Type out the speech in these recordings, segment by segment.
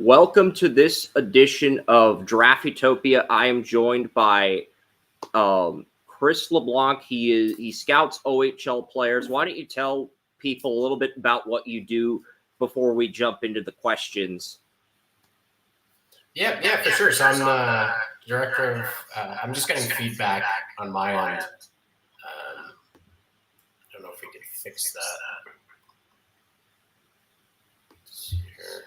Welcome to this edition of Draft Utopia. I am joined by Kris Leblanc. He scouts OHL players. Why don't you tell people a little bit about what you do before we jump into the questions? Yeah, for sure. So I'm the director of. I'm just getting feedback on my end. I don't know if we can fix that. Let's see here.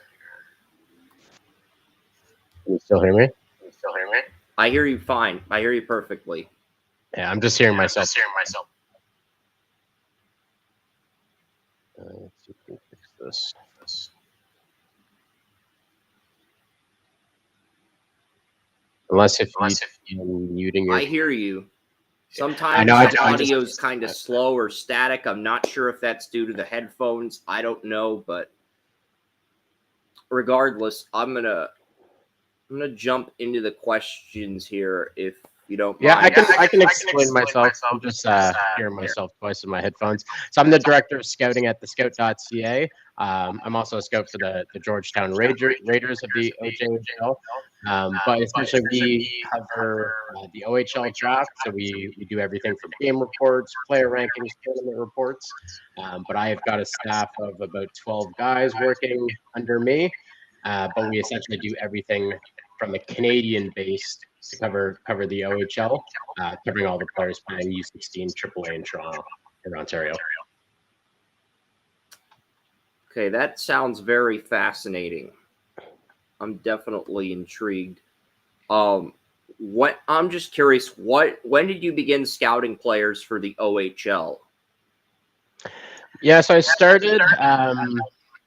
Can you still hear me? I hear you fine. I hear you perfectly. Yeah, I'm just hearing myself. Let's see if we can fix this. Unless if you're muting your. I hear you. Sometimes the audio's kind of slow or static. I'm not sure if that's due to the headphones. I don't know, but regardless, I'm gonna jump into the questions here if you don't mind. I can explain myself. I'm just hearing myself twice in my headphones. So I'm the director of scouting at the Scout.ca. I'm also a scout for the Georgetown Raiders of the OHL. But essentially, we cover the OHL draft. So we do everything from game reports, player rankings, tournament reports. But I have got a staff of about 12 guys working under me. But we essentially do everything from a Canadian base to cover the OHL, covering all the players playing U16, AAA in Toronto or Ontario. Okay, that sounds very fascinating. I'm definitely intrigued. I'm just curious, when did you begin scouting players for the OHL? Yeah, so I started.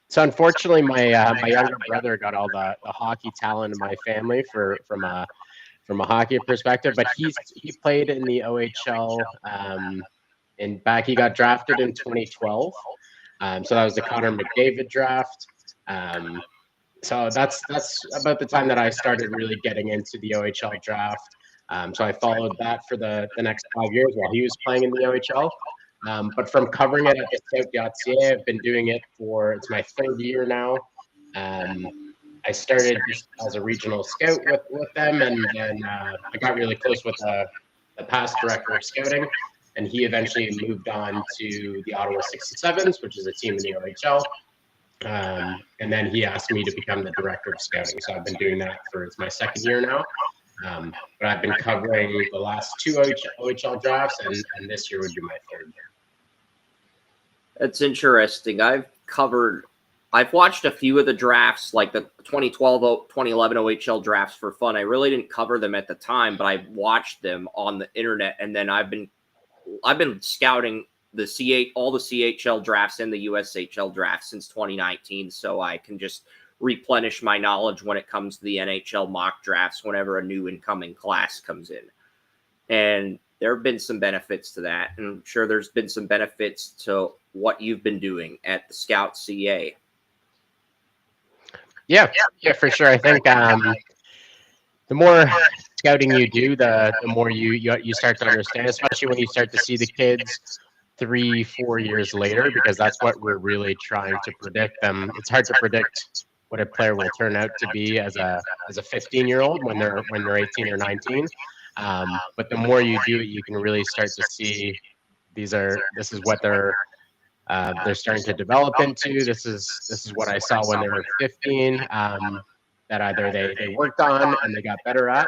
So unfortunately, my younger brother got all the hockey talent in my family from a hockey perspective, but he played in the OHL. He got drafted in 2012. So that was the Connor McDavid draft. So that's about the time that I started really getting into the OHL draft. So I followed that for the next 5 years while he was playing in the OHL. But from covering it at the Scout.ca, I've been doing it it's my third year now. I started just as a regional scout with them, and then I got really close with the past director of scouting, and he eventually moved on to the Ottawa 67s, which is a team in the OHL. And then he asked me to become the director of scouting. So I've been doing that it's my second year now. But I've been covering the last two OHL drafts, and this year would be my third year. That's interesting. I've watched a few of the drafts, like the 2012, 2011 OHL drafts for fun. I really didn't cover them at the time, but I watched them on the internet, and then I've been scouting all the CHL drafts and the USHL drafts since 2019, so I can just replenish my knowledge when it comes to the NHL mock drafts whenever a new incoming class comes in. And there have been some benefits to that, and I'm sure there's been some benefits to what you've been doing at the Scout CA. Yeah, for sure. I think the more scouting you do, the more you start to understand, especially when you start to see the kids 3-4 years later, because that's what we're really trying to predict them. It's hard to predict what a player will turn out to be as a 15-year-old when they're 18 or 19. But the more you do it, you can really start to see this is what they're starting to develop into. This is what I saw when they were 15, that either they worked on and they got better at.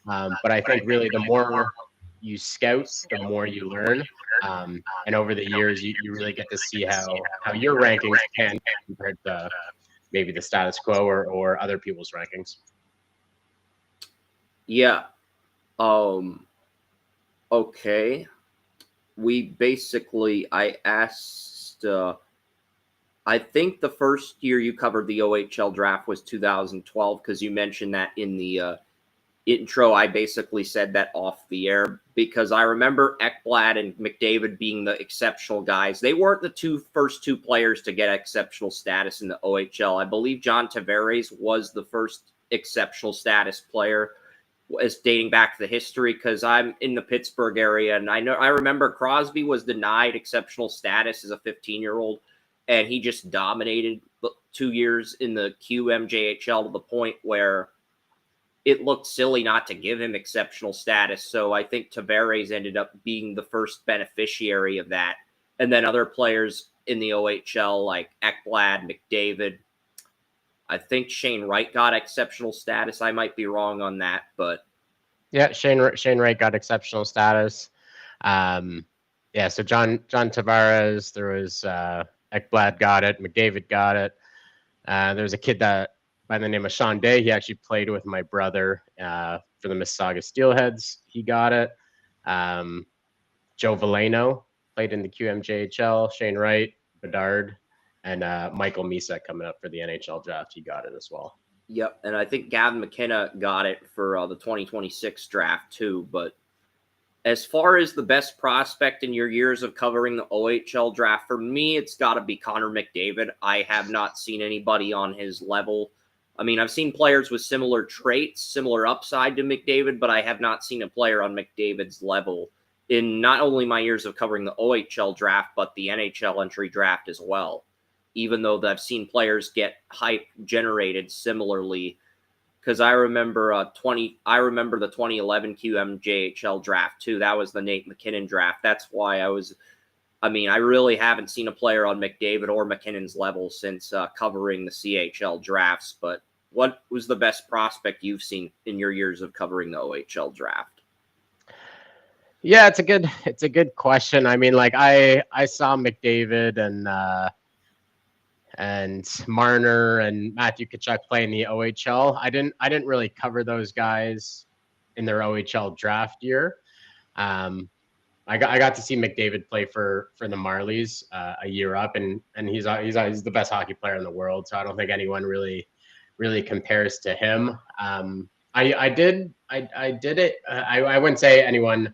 But I think really the more you scout, the more you learn. And over the years, you really get to see how your rankings can compared to maybe the status quo or other people's rankings. Yeah. Okay. I asked, I think the first year you covered the OHL draft was 2012, because you mentioned that in the intro. I basically said that off the air because I remember Ekblad and McDavid being the exceptional guys. They weren't the first two players to get exceptional status in the OHL. I believe John Tavares was the first exceptional status player, as dating back to the history, because I'm in the Pittsburgh area, and I remember Crosby was denied exceptional status as a 15-year-old, and he just dominated 2 years in the QMJHL to the point where it looked silly not to give him exceptional status. So I think Tavares ended up being the first beneficiary of that. And then other players in the OHL like Ekblad, McDavid. I think Shane Wright got exceptional status. I might be wrong on that, but yeah, Shane Wright got exceptional status. Yeah, so John Tavares, there was Ekblad got it, McDavid got it. There was a kid that by the name of Sean Day. He actually played with my brother for the Mississauga Steelheads. He got it. Joe Veleno played in the QMJHL. Shane Wright, Bedard, and Michael Misak coming up for the NHL draft. He got it as well. Yep, and I think Gavin McKenna got it for the 2026 draft too. But as far as the best prospect in your years of covering the OHL draft, for me, it's got to be Connor McDavid. I have not seen anybody on his level. I mean, I've seen players with similar traits, similar upside to McDavid, but I have not seen a player on McDavid's level in not only my years of covering the OHL draft, but the NHL entry draft as well. Even though I've seen players get hype generated similarly, because I remember the 2011 QMJHL draft too. That was the Nate McKinnon draft. That's why I really haven't seen a player on McDavid or McKinnon's level since covering the CHL drafts. But what was the best prospect you've seen in your years of covering the OHL draft? Yeah, it's a good question. I mean, like I saw McDavid and Marner and Matthew Tkachuk play in the OHL. I didn't really cover those guys in their OHL draft year. I got to see McDavid play for the Marlies a year up, and he's the best hockey player in the world. So I don't think anyone really compares to him. I did it. I wouldn't say anyone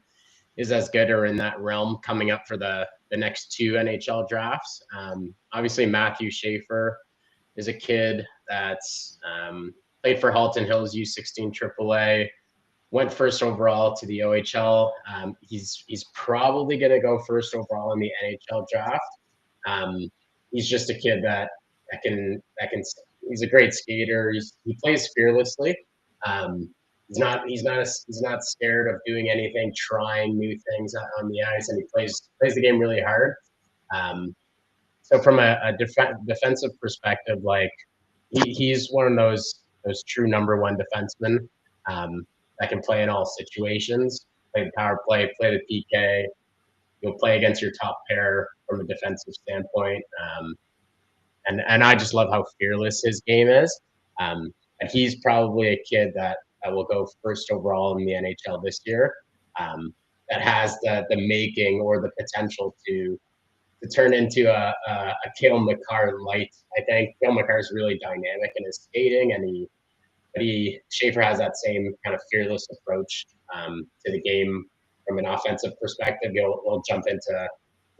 is as good or in that realm coming up for the next two NHL drafts. Obviously, Matthew Schaefer is a kid that's played for Halton Hills U16 AAA, went first overall to the OHL. He's probably going to go first overall in the NHL draft. He's just a kid that can. He's a great skater. He plays fearlessly. He's not scared of doing anything, trying new things on the ice, and he plays the game really hard. So from a defensive perspective, like he's one of those true number one defensemen that can play in all situations. Play the power play, play the PK. You'll play against your top pair from a defensive standpoint, and I just love how fearless his game is. And he's probably a kid that will go first overall in the NHL this year. That has the making or the potential to turn into a Cale Makar light. I think Cale Makar is really dynamic in his skating, and Schaefer has that same kind of fearless approach to the game from an offensive perspective. He'll jump into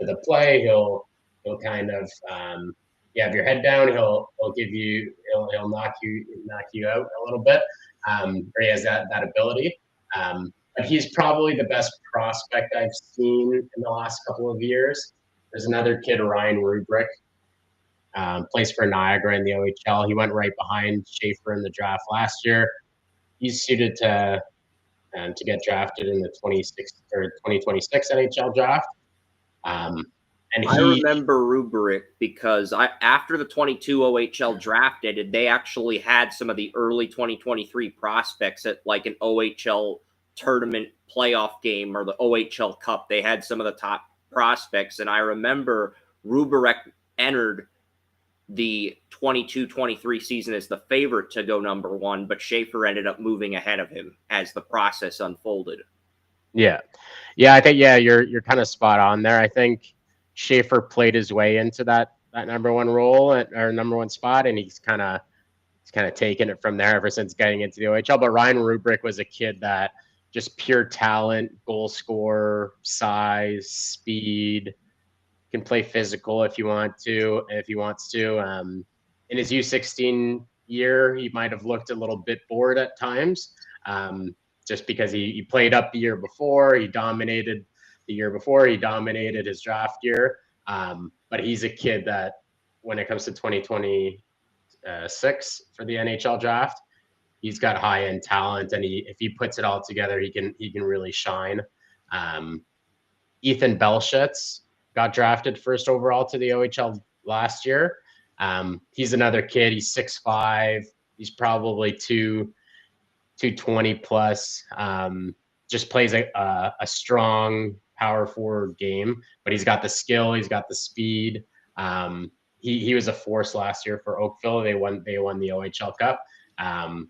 the play. He'll kind of have your head down. He'll knock you out a little bit. Or he has that ability. But he's probably the best prospect I've seen in the last couple of years. There's another kid, Ryan Rubrick, plays for Niagara in the OHL. He went right behind Schaefer in the draft last year. He's suited to get drafted in the 2026 NHL draft. I remember Rubrick because after the 22 OHL draft ended, they actually had some of the early 2023 prospects at like an OHL tournament playoff game or the OHL Cup. They had some of the top prospects, and I remember Rubrick entered the 22-23 season as the favorite to go number one, but Schaefer ended up moving ahead of him as the process unfolded. Yeah, I think you're kind of spot on there. I think Schaefer played his way into that number one role or number one spot, and he's kind of taken it from there ever since getting into the OHL. But Ryan Rubrick was a kid that just pure talent, goal scorer, size, speed, can play physical if he wants to. In his U16 year, he might have looked a little bit bored at times, just because he played up the year before. He dominated the year before. He dominated his draft year. But he's a kid that when it comes to 2026 for the NHL draft. He's got high end talent, and if he puts it all together, he can really shine. Ethan Belshitz got drafted first overall to the OHL last year. He's another kid. He's 6'5". He's probably 220 plus. Just plays a strong power forward game, but he's got the skill. He's got the speed. He was a force last year for Oakville. They won the OHL Cup. And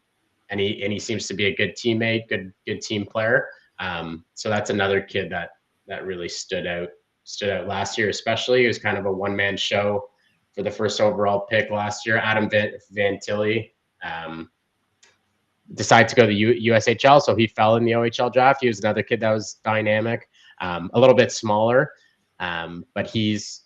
he seems to be a good teammate, good team player. So that's another kid that really stood out last year, especially. He was kind of a one-man show for the first overall pick last year. Adam Van Tilly decided to go to the USHL, so he fell in the OHL draft. He was another kid that was dynamic, a little bit smaller, but he's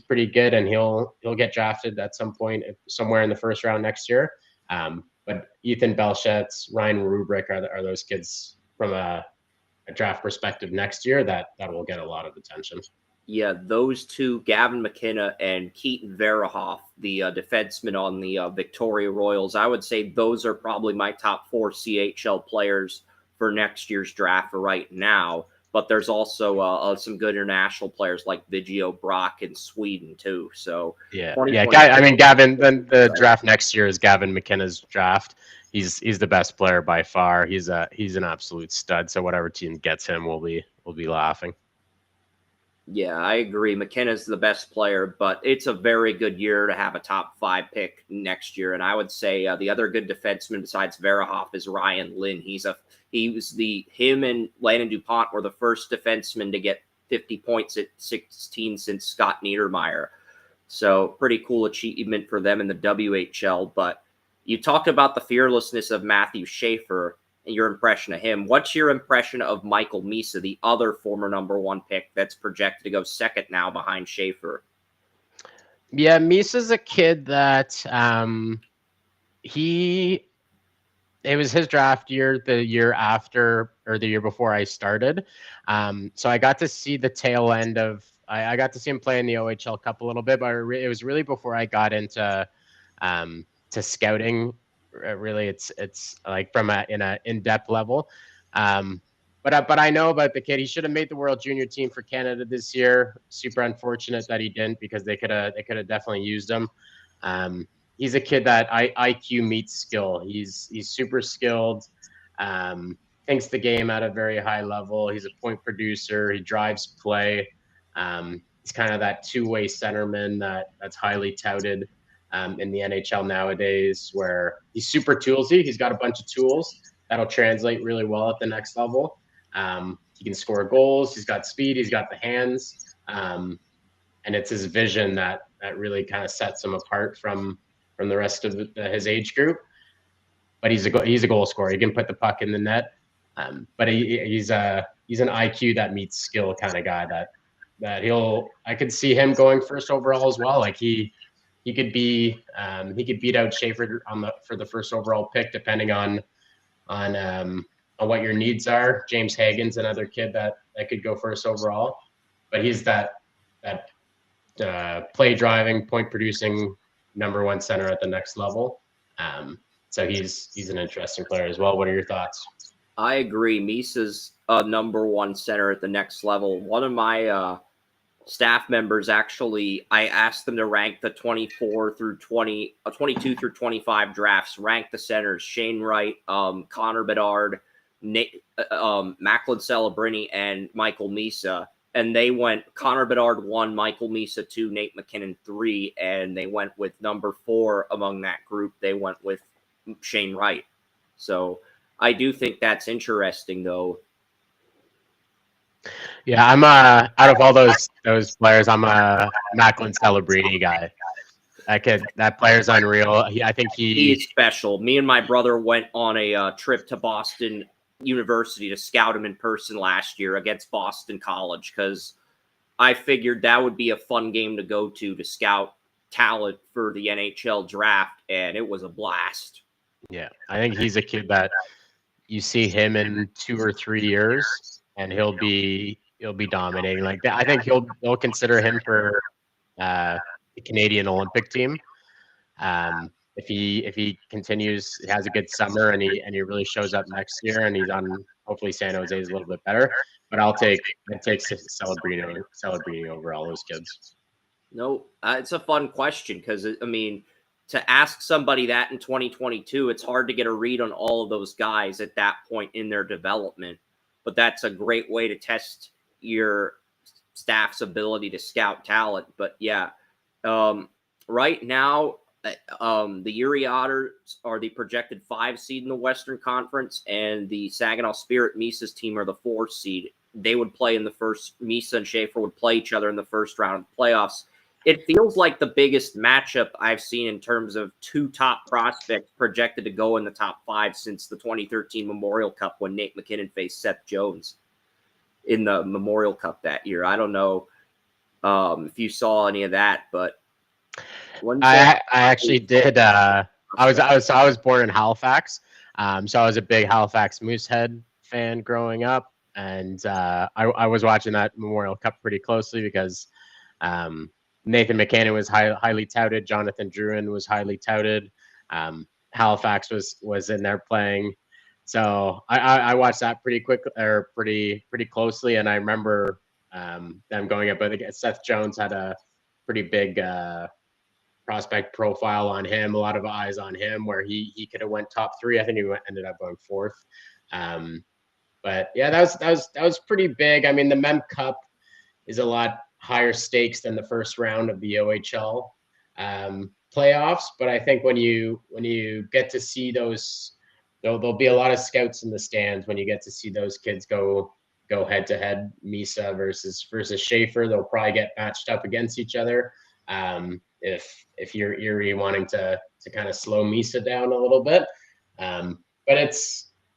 pretty good, and he'll get drafted at some point somewhere in the first round next year. But Ethan Belshitz, Ryan Rubrick are those kids from a draft perspective next year that will get a lot of attention. Yeah, those two, Gavin McKenna and Keaton Verahoff, the defenseman on the Victoria Royals, I would say those are probably my top 4 CHL players for next year's draft for right now. But there's also some good international players like Vigio Brock in Sweden too. So yeah. I mean, Gavin. Then the draft next year is Gavin McKenna's draft. He's the best player by far. He's an absolute stud. So whatever team gets him, we'll be laughing. Yeah, I agree. McKenna's the best player, but it's a very good year to have a top 5 pick next year. And I would say the other good defenseman besides Verahoff is Ryan Lynn. Him and Landon DuPont were the first defenseman to get 50 points at 16 since Scott Niedermayer. So pretty cool achievement for them in the WHL. But you talked about the fearlessness of Matthew Schaefer and your impression of him. What's your impression of Michael Misa, the other former #1 pick that's projected to go second now behind Schaefer? Yeah, Misa's a kid that it was his draft year the year after or the year before I started. So I got to see the tail end of I got to see him play in the OHL Cup a little bit, but it was really before I got into to scouting. Really, it's like from in a in-depth level. But I know about the kid. He should have made the World Junior team for Canada this year. Super unfortunate that he didn't, because they could have definitely used him. He's a kid that IQ meets skill. He's super skilled. Thinks the game at a very high level. He's a point producer. He drives play. He's kind of that two-way centerman that's highly touted in the NHL nowadays, where he's super toolsy. He's got a bunch of tools that'll translate really well at the next level. He can score goals. He's got speed. He's got the hands. And it's his vision that really kind of sets him apart from the rest of his age group. But he's a goal scorer. He can put the puck in the net. But he's an IQ that meets skill kind of guy that I could see him going first overall as well. Like he could beat out Schaefer for the first overall pick, depending on what your needs are. James Hagen's another kid that could go first overall, but he's that play driving, point producing #1 center at the next level. So he's an interesting player as well. What are your thoughts? I agree. Misa's a #1 center at the next level. One of my staff members, actually, I asked them to rank the 22 through 25 drafts, rank the centers: Shane Wright, Connor Bedard, Macklin Celebrini, and Michael Misa. And they went Connor Bedard 1, Michael Misa 2, Nate McKinnon 3, and they went with #4 among that group. They went with Shane Wright. So I do think that's interesting, though. Yeah, I'm out of all those players, I'm a Macklin Celebrini guy. That player's unreal. I think he's special. Me and my brother went on a trip to Boston University to scout him in person last year against Boston College, because I figured that would be a fun game to go to scout talent for the NHL draft, and it was a blast. Yeah, I think he's a kid that you see him in 2 or 3 years, and he'll be dominating like that. I think he'll consider him for Canadian Olympic team. If he continues, has a good summer, and he really shows up next year, and he's on, hopefully San Jose is a little bit better. But I'd take Celebrini over all those kids. No, it's a fun question because I mean, to ask somebody that in 2022, it's hard to get a read on all of those guys at that point in their development. But that's a great way to test your staff's ability to scout talent. But yeah, right now, the Erie Otters are the projected 5 seed in the Western Conference, and the Saginaw Spirit Misa's team are the 4 seed. They would play in the first. Misa and Schaefer would play each other in the first round of the playoffs. It feels like the biggest matchup I've seen in terms of 2 top prospects projected to go in the top 5 since the 2013 Memorial Cup when Nate McKinnon faced Seth Jones in the Memorial Cup that year. I don't know if you saw any of that, but I actually did. I was born in Halifax, so I was a big Halifax Moosehead fan growing up, and I was watching that Memorial Cup pretty closely because Nathan McKinnon was highly touted. Jonathan Drouin was highly touted. Halifax was in there playing, so I watched that pretty closely, and I remember them going up. But Seth Jones had a pretty big prospect profile on him, a lot of eyes on him, where he could have went top 3. I think he ended up going 4th. But yeah, that was pretty big. I mean, the Mem Cup is a lot higher stakes than the first round of the OHL playoffs. But I think when you get to see those, there'll be a lot of scouts in the stands when you get to see those kids go head to head, Misa versus Schaefer. They'll probably get matched up against each other. If you're Erie wanting to kind of slow Misa down a little bit, but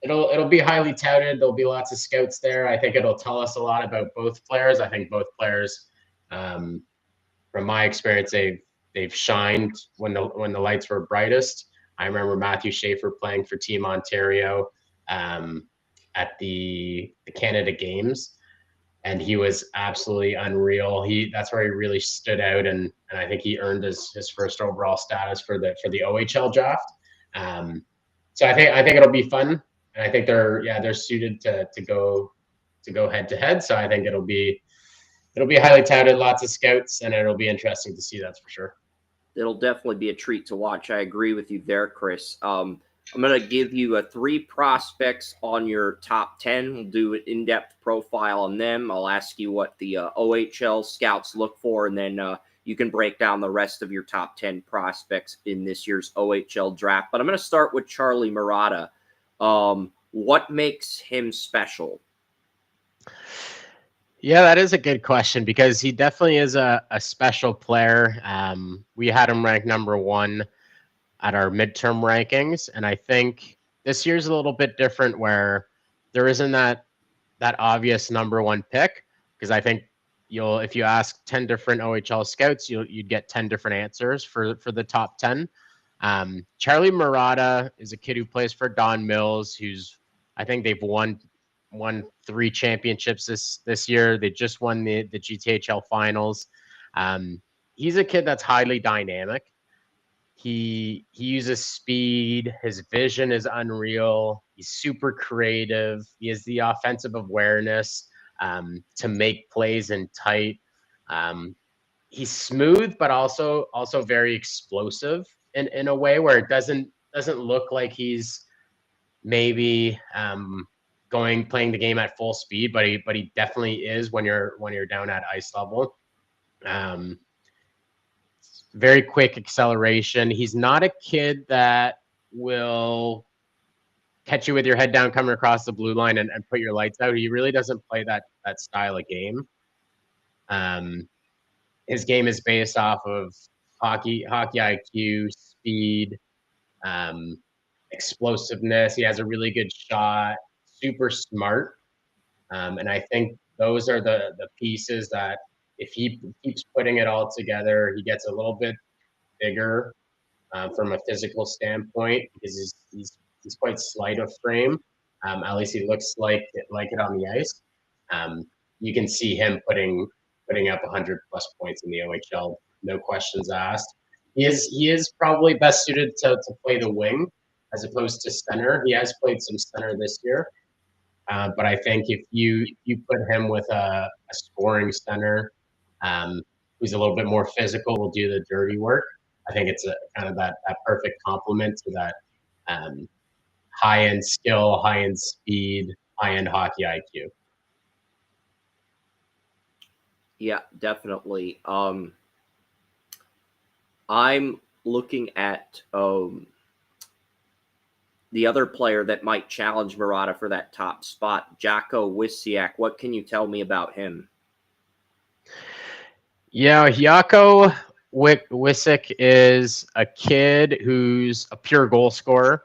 it'll be highly touted. There'll be lots of scouts there. I think it'll tell us a lot about both players. I think both players, from my experience, they've shined when the lights were brightest. I remember Matthew Schaefer playing for Team Ontario at the Canada Games, and he was absolutely unreal. That's where he really stood out, and I think he earned his first overall status for the OHL draft. So I think it'll be fun, and I think they're suited to go head to head. So I think it'll be highly touted, lots of scouts, and it'll be interesting to see. That's for sure. It'll definitely be a treat to watch. I agree with you there, Chris. I'm going to give you 3 prospects on your top 10. We'll do an in-depth profile on them. I'll ask you what the OHL scouts look for, and then you can break down the rest of your top 10 prospects in this year's OHL draft. But I'm going to start with Charlie Murata. What makes him special? Yeah, that is a good question because he definitely is a special player. We had him ranked number 1 at our midterm rankings, and I think this year's a little bit different where there isn't that obvious number 1 pick, because I think if you ask 10 different OHL scouts, you'd get 10 different answers for the top 10. Charlie Murata is a kid who plays for Don Mills, I think they've won 3 championships this year. They just won the GTHL finals. He's a kid that's highly dynamic. He uses speed. His vision is unreal. He's super creative. He has the offensive awareness to make plays in tight. He's smooth, but also very explosive in a way where it doesn't look like he's maybe playing the game at full speed, but he definitely is when you're down at ice level. Very quick acceleration. He's not a kid that will catch you with your head down coming across the blue line and put your lights out. He really doesn't play that style of game. His game is based off of hockey IQ, speed, explosiveness. He has a really good shot, super smart. And I think those are the pieces that if he keeps putting it all together, he gets a little bit bigger from a physical standpoint because he's quite slight of frame. At least he looks like it on the ice. You can see him putting up 100+ points in the OHL no questions asked. He is probably best suited to play the wing as opposed to center. He has played some center this year, but I think if you put him with a scoring center, who's a little bit more physical, will do the dirty work. I think it's a kind of that perfect complement to that high end skill, high end speed, high end hockey IQ. Yeah, definitely. I'm looking at the other player that might challenge Murata for that top spot, Jacko Wysiak. What can you tell me about him? Yeah, Jacko Wysiak is a kid who's a pure goal scorer.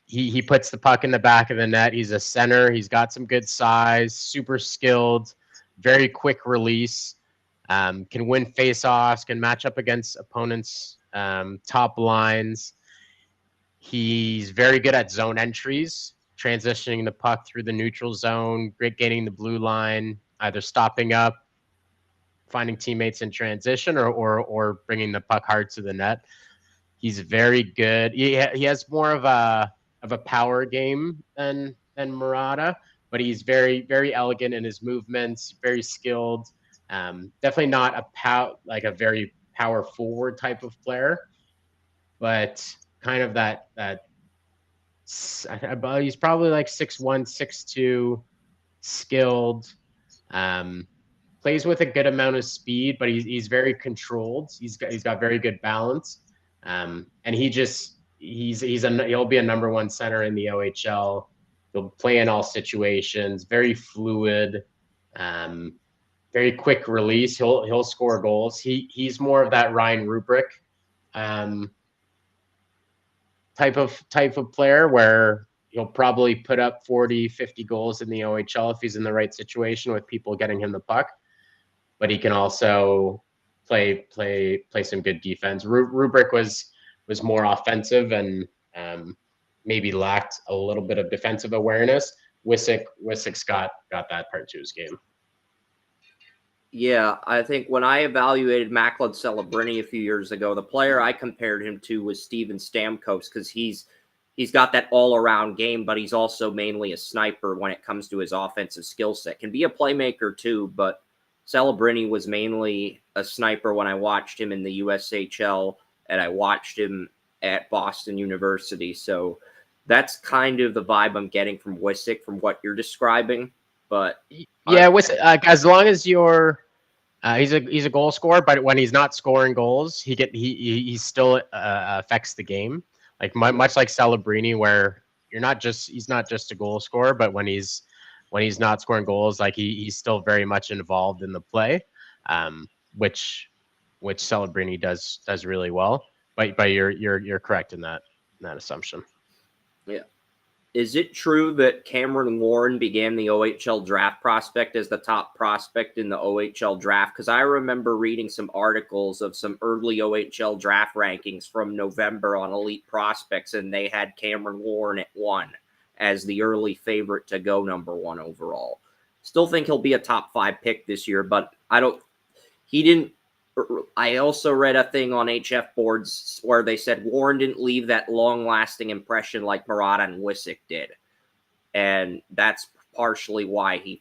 He puts the puck in the back of the net. He's a center. He's got some good size, super skilled, very quick release, can win face-offs, can match up against opponents' top lines. He's very good at zone entries, transitioning the puck through the neutral zone, great gaining the blue line, either stopping up, finding teammates in transition, or bringing the puck hard to the net. He's very good. He has more of a power game than Murata, but he's very, very elegant in his movements, very skilled. Definitely not a very power forward type of player, but kind of that he's probably like 6'1", 6'2", skilled. Plays with a good amount of speed, but he's very controlled. He's got very good balance, and he'll be a number one center in the OHL. He'll play in all situations. Very fluid, very quick release. He'll score goals. He's more of that Ryan Rubrick type of player where he'll probably put up 40, 50 goals in the OHL if he's in the right situation with people getting him the puck. But he can also play some good defense. Rubrick was more offensive and maybe lacked a little bit of defensive awareness. Wysiak's got that part to his game. Yeah, I think when I evaluated Macklin Celebrini a few years ago, the player I compared him to was Steven Stamkos because he's got that all-around game, but he's also mainly a sniper when it comes to his offensive skill set. Can be a playmaker too, but Celebrini was mainly a sniper when I watched him in the USHL, and I watched him at Boston University. So that's kind of the vibe I'm getting from Wysiak from what you're describing. But yeah, as long as you're, he's a goal scorer, but when he's not scoring goals, he still affects the game. Like much like Celebrini, where he's not just a goal scorer, but when he's not scoring goals, like he's still very much involved in the play, which Celebrini does really well. But you're correct in that assumption. Yeah. Is it true that Cameron Warren began the OHL Draft prospect as the top prospect in the OHL Draft? Because I remember reading some articles of some early OHL Draft rankings from November on elite prospects, and they had Cameron Warren at 1 as the early favorite to go number 1 overall. Still think he'll be a top 5 pick this year, but I also read a thing on HF boards where they said Warren didn't leave that long-lasting impression like Murata and Wysiak did. And that's partially why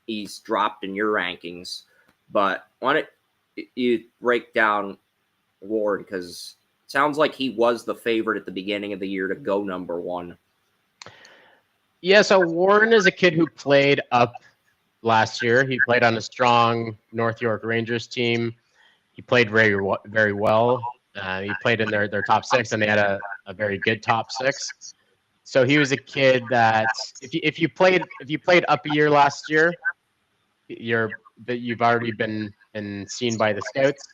he's dropped in your rankings. But why don't you break down Warren, because it sounds like he was the favorite at the beginning of the year to go number 1. Yeah, so Warren is a kid who played up last year. He played on a strong North York Rangers team. He played very well. He played in their top 6, and they had a very good top 6. So he was a kid that if you played up a year last year, you've already been seen by the scouts.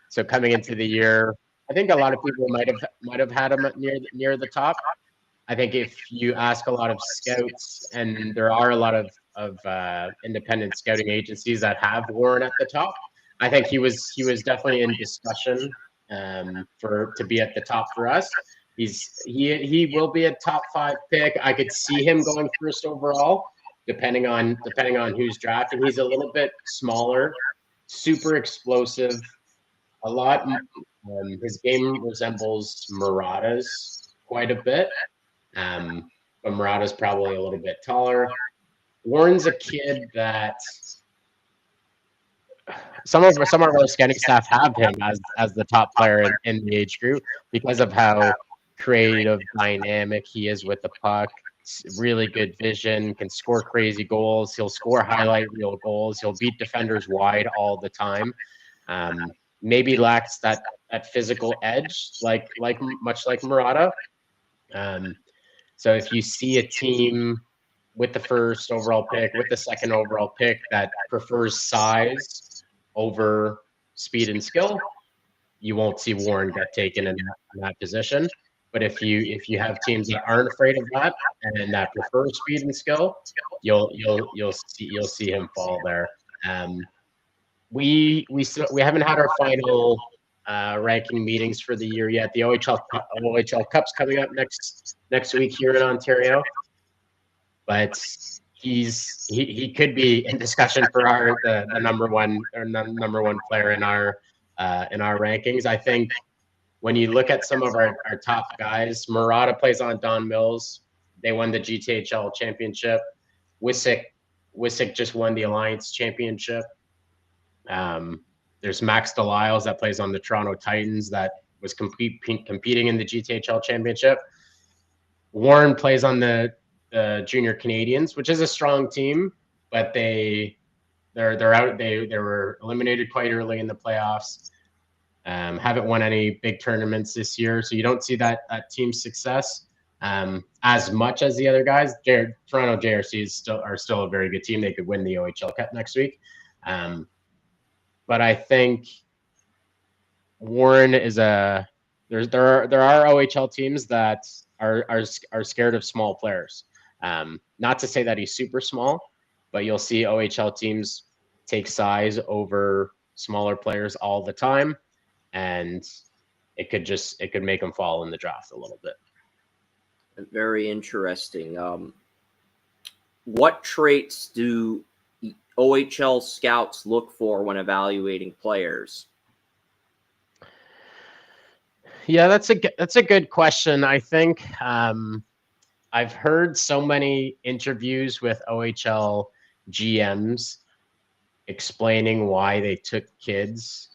So coming into the year, I think a lot of people might have had him near the top. I think if you ask a lot of scouts, and there are a lot of independent scouting agencies that have Warren at the top, I think he was definitely in discussion to be at the top for us. He will be a top 5 pick. I could see him going first overall, depending on who's drafted. He's a little bit smaller, super explosive, a lot. His game resembles Murata's quite a bit, but Murata's probably a little bit taller. Warren's a kid that some of our scouting staff have him as the top player in the age group because of how creative, dynamic he is with the puck. Really good vision, can score crazy goals. He'll score highlight reel goals. He'll beat defenders wide all the time. Maybe lacks that physical edge, much like Murata. So if you see a team with the first overall pick, with the second overall pick that prefers size over speed and skill, you won't see Warren get taken in that position. But if you have teams that aren't afraid of that and that prefer speed and skill, you'll see him fall there. We haven't had our final ranking meetings for the year yet. The OHL Cup's coming up next week here in Ontario, but he could be in discussion for the number one player in our rankings. I think when you look at some of our top guys, Murata plays on Don Mills. They won the GTHL championship. Wisik just won the Alliance championship. There's Max Delisles that plays on the Toronto Titans that was competing in the GTHL championship. Warren plays on the Junior Canadians, which is a strong team, but they're out. They were eliminated quite early in the playoffs. Haven't won any big tournaments this year, so you don't see that team success as much as the other guys. Toronto JRC are still a very good team. They could win the OHL Cup next week, but I think Warren is there are OHL teams that are scared of small players. Not to say that he's super small, but you'll see OHL teams take size over smaller players all the time. And it could make them fall in the draft a little bit. Very interesting. What traits do OHL scouts look for when evaluating players? Yeah, that's a good question. I think I've heard so many interviews with OHL GMs explaining why they took kids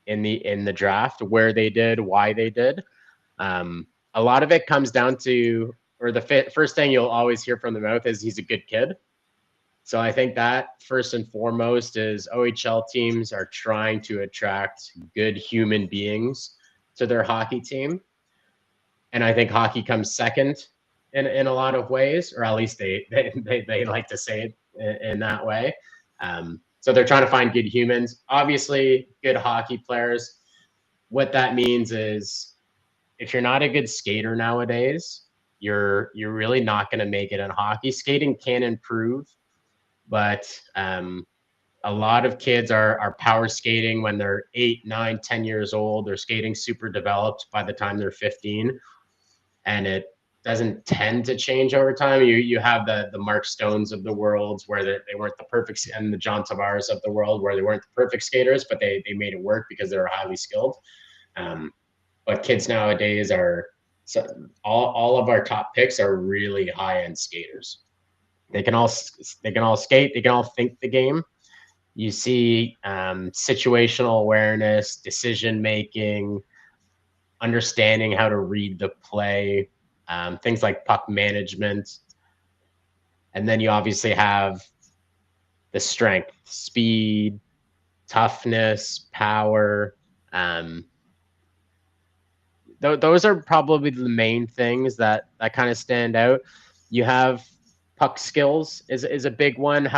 in the draft, where they did, why they did. A lot of it comes down to, or the first thing you'll always hear from the mouth is he's a good kid. So I think that first and foremost is OHL teams are trying to attract good human beings to their hockey team. And I think hockey comes second in a lot of ways, or at least they like to say it in that way. So they're trying to find good humans, obviously good hockey players. What that means is if you're not a good skater nowadays, you're really not going to make it in hockey. Skating can improve, but a lot of kids are power skating when they're 8, 9, 10 years old. They're skating super developed by the time they're 15, and it doesn't tend to change over time. You have the Mark Stones of the world where they weren't the perfect, and the John Tavares of the world where they weren't the perfect skaters, but they made it work because they were highly skilled. But kids nowadays all of our top picks are really high end skaters. They can all skate. They can all think the game. You see situational awareness, decision making, understanding how to read the play. Things like puck management. And then you obviously have the strength, speed, toughness, power. Those are probably the main things that kind of stand out. You have puck skills is a big one.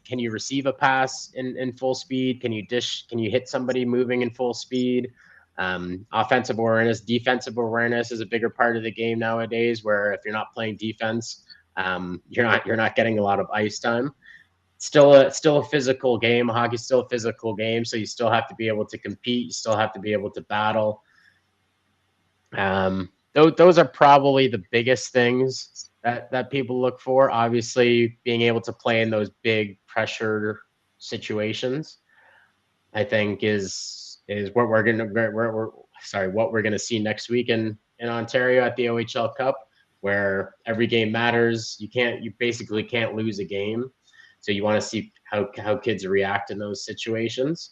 Can you receive a pass in full speed? Can you hit somebody moving in full speed? Offensive awareness, defensive awareness is a bigger part of the game nowadays, where if you're not playing defense, you're not getting a lot of ice time. Still a physical game. Hockey's still a physical game, so you still have to be able to compete. You still have to be able to battle. Those are probably the biggest things that people look for. Obviously, being able to play in those big pressure situations, I think is is what we're gonna see next week in Ontario at the OHL Cup, where every game matters. You basically can't lose a game, so you want to see how kids react in those situations.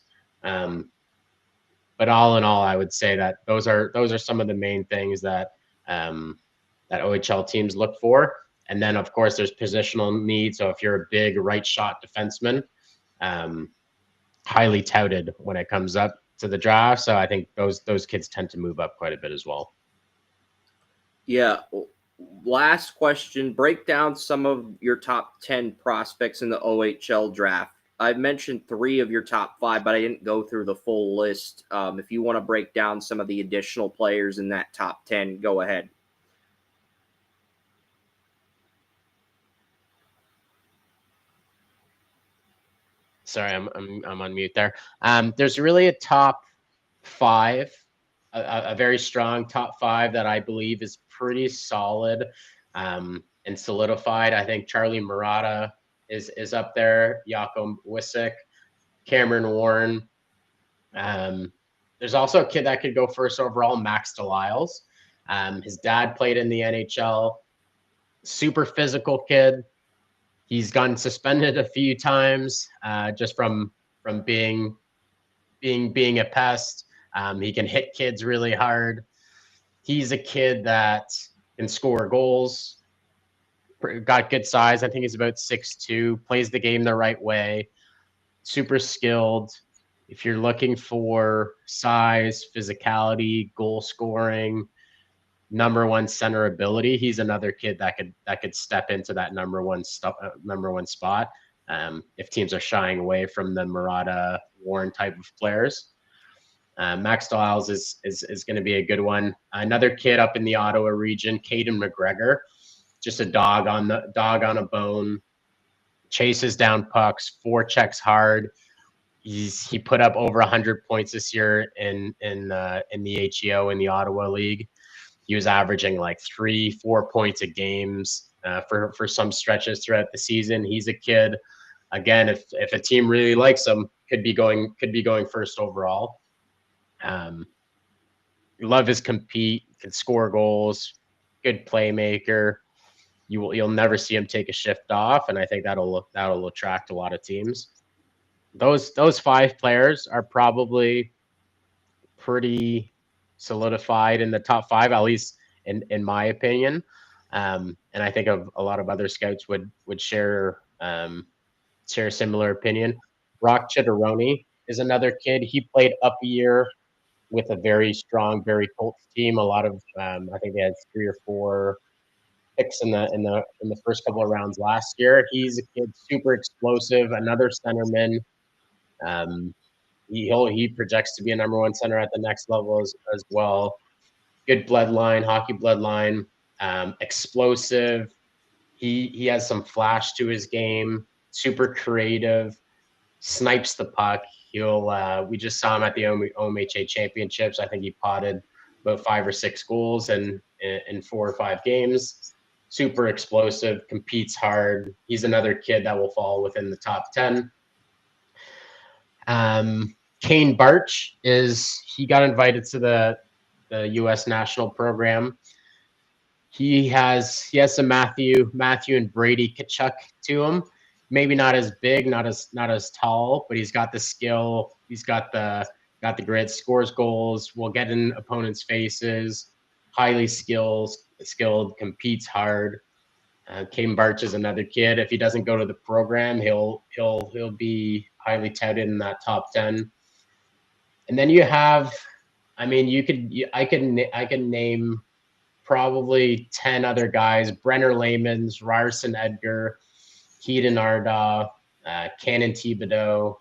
But all in all, I would say that those are some of the main things that that OHL teams look for. And then of course there's positional needs. So if you're a big right shot defenseman, highly touted when it comes up to the draft. So I think those kids tend to move up quite a bit as well. Yeah. Last question. Break down some of your top 10 prospects in the OHL draft. I mentioned 3 of your top 5, but I didn't go through the full list. If you want to break down some of the additional players in that top 10, go ahead. Sorry, I'm on mute there. There's really a top 5, a very strong top 5 that I believe is pretty solid and solidified. I think Charlie Murata is up there. Jakob Wisik, Cameron Warren. There's also a kid that could go first overall, Max Delisles. His dad played in the NHL. Super physical kid. He's gotten suspended a few times just from being a pest. He can hit kids really hard. He's a kid that can score goals. Got good size. I think he's about 6'2", plays the game the right way. Super skilled. If you're looking for size, physicality, goal scoring, number 1 center ability, he's another kid that could step into that number one spot if teams are shying away from the Murata Warren type of players. Max Delisles is going to be a good one. Another kid up in the Ottawa region, Caden McGregor, just a dog on a bone, chases down pucks, forechecks hard. He put up over 100 points this year in the HEO in the Ottawa League. He was averaging like 3-4 points a games for some stretches throughout the season. He's a kid, again, if a team really likes him, could be going first overall. Love his compete, can score goals, good playmaker. You'll never see him take a shift off, and I think that'll attract a lot of teams. Those 5 players are probably pretty solidified in the top 5, at least in my opinion. And I think a lot of other scouts would share a similar opinion. Rock Chitteroni is another kid. He played up a year with a very strong, very Colts team. A lot of I think they had 3 or 4 picks in the first couple of rounds last year. He's a kid, super explosive, another centerman. He projects to be a number 1 center at the next level as well. Good bloodline, hockey bloodline, explosive. He has some flash to his game. Super creative, snipes the puck. We just saw him at the OMHA championships. I think he potted about 5 or 6 goals in 4 or 5 games. Super explosive, competes hard. He's another kid that will fall within the top 10. Kane Barch he got invited to the U.S. national program. He has some Matthew and Brady Tkachuk to him. Maybe not as big, not as tall, but he's got the skill. He's got the grit, scores goals, will get in opponents' faces. Highly skilled, competes hard. Kane Barch is another kid. If he doesn't go to the program, he'll be highly touted in that top 10. And then you have, I can name probably 10 other guys: Brenner Lamans, Ryerson Edgar, Keaton Ardaugh, Cannon Thibodeau,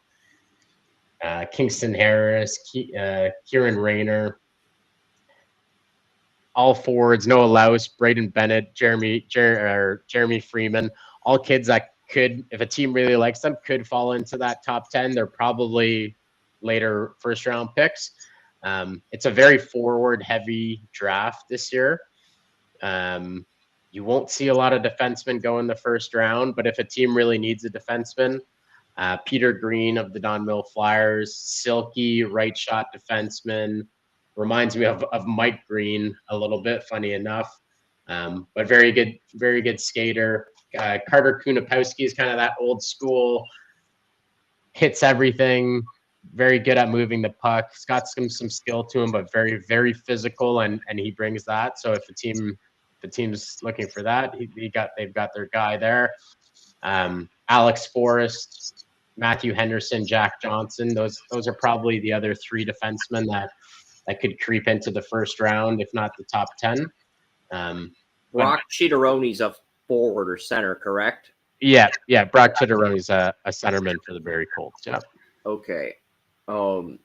Kingston Harris, Kieran Rayner, all forwards: Noah Laus, Braden Bennett, Jeremy Freeman, all kids that could, if a team really likes them, could fall into that top 10. They're probably later first round picks. It's a very forward heavy draft this year. You won't see a lot of defensemen go in the first round, but if a team really needs a defenseman, Peter Green of the Don Mill Flyers, silky right shot defenseman. Reminds me of Mike Green a little bit, funny enough, but very good skater. Carter Kunapowski is kind of that old school, hits everything, very good at moving the puck. He's got some skill to him, but very physical, and he brings that. So if the team's looking for that, they've got their guy there. Alex Forrest, Matthew Henderson, Jack Johnson. Those are probably the other three defensemen that could creep into the first round, if not the top 10. Brock Chitteroni's a forward or center, correct? Yeah. Brock Chitteroni's a centerman for the Barrie Colts. Yeah. Okay. Are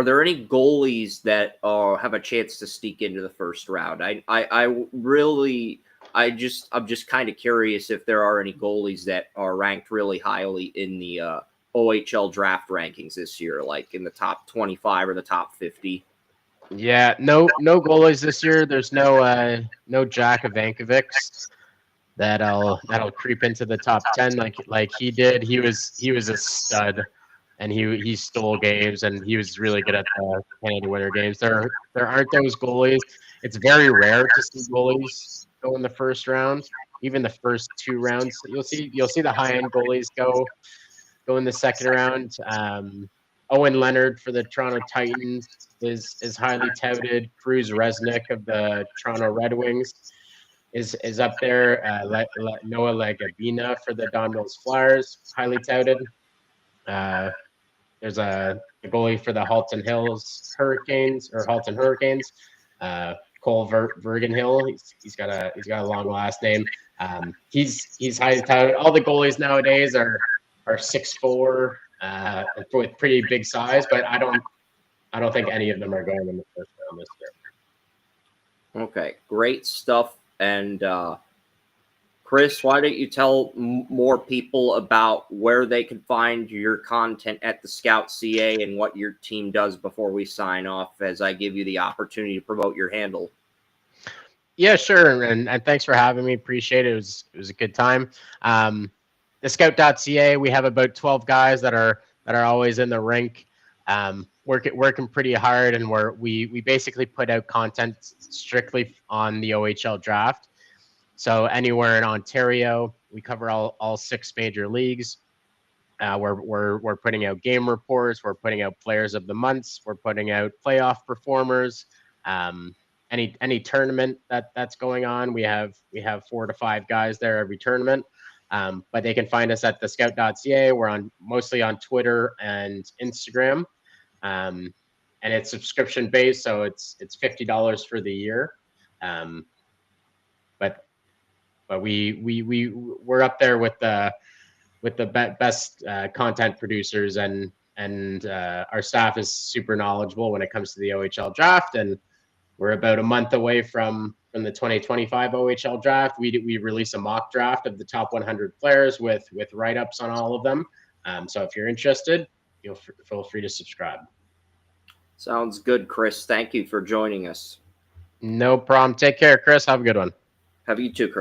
there any goalies that have a chance to sneak into the first round? I'm just kind of curious if there are any goalies that are ranked really highly in the OHL draft rankings this year, like in the top 25 or the top 50. Yeah, no goalies this year. There's no Jack Evankovics that'll creep into the top 10 like he did. He was a stud, and he stole games, and he was really good at the Canada Winter Games. There aren't those goalies. It's very rare to see goalies go in the first round. Even the first two rounds, you'll see the high end goalies go in the second round. Owen Leonard for the Toronto Titans is highly touted. Cruz Resnick of the Toronto Red Wings is up there. Noah Lagabina for the Don Mills Flyers, highly touted. There's a goalie for the Halton Hurricanes. Cole Vergenhill. He's got a long last name. He's highly touted. All the goalies nowadays are 6'4", with pretty big size, but I don't think any of them are going in the first round this year. Okay, great stuff. And Kris, why don't you tell more people about where they can find your content at the Scout CA and what your team does before we sign off, as I give you the opportunity to promote your handle. Yeah, sure. And thanks for having me. Appreciate it. It was a good time. The Scout.ca, we have about 12 guys that are always in the rink, working pretty hard, and we basically put out content strictly on the OHL Draft. So anywhere in Ontario, we cover all 6 major leagues. We're putting out game reports. We're putting out players of the months. We're putting out playoff performers. Any tournament that's going on, we have 4 to 5 guys there every tournament. But they can find us at the Scout.ca. We're mostly on Twitter and Instagram, and it's subscription based, so it's $50 for the year. But we're up there with the best content producers, and our staff is super knowledgeable when it comes to the OHL Draft, and we're about a month away from the 2025 OHL Draft. We release a mock draft of the top 100 players with write-ups on all of them. So if you're interested, feel free to subscribe. Sounds good, Kris. Thank you for joining us. No problem. Take care, Kris. Have a good one. Have you too, Kris.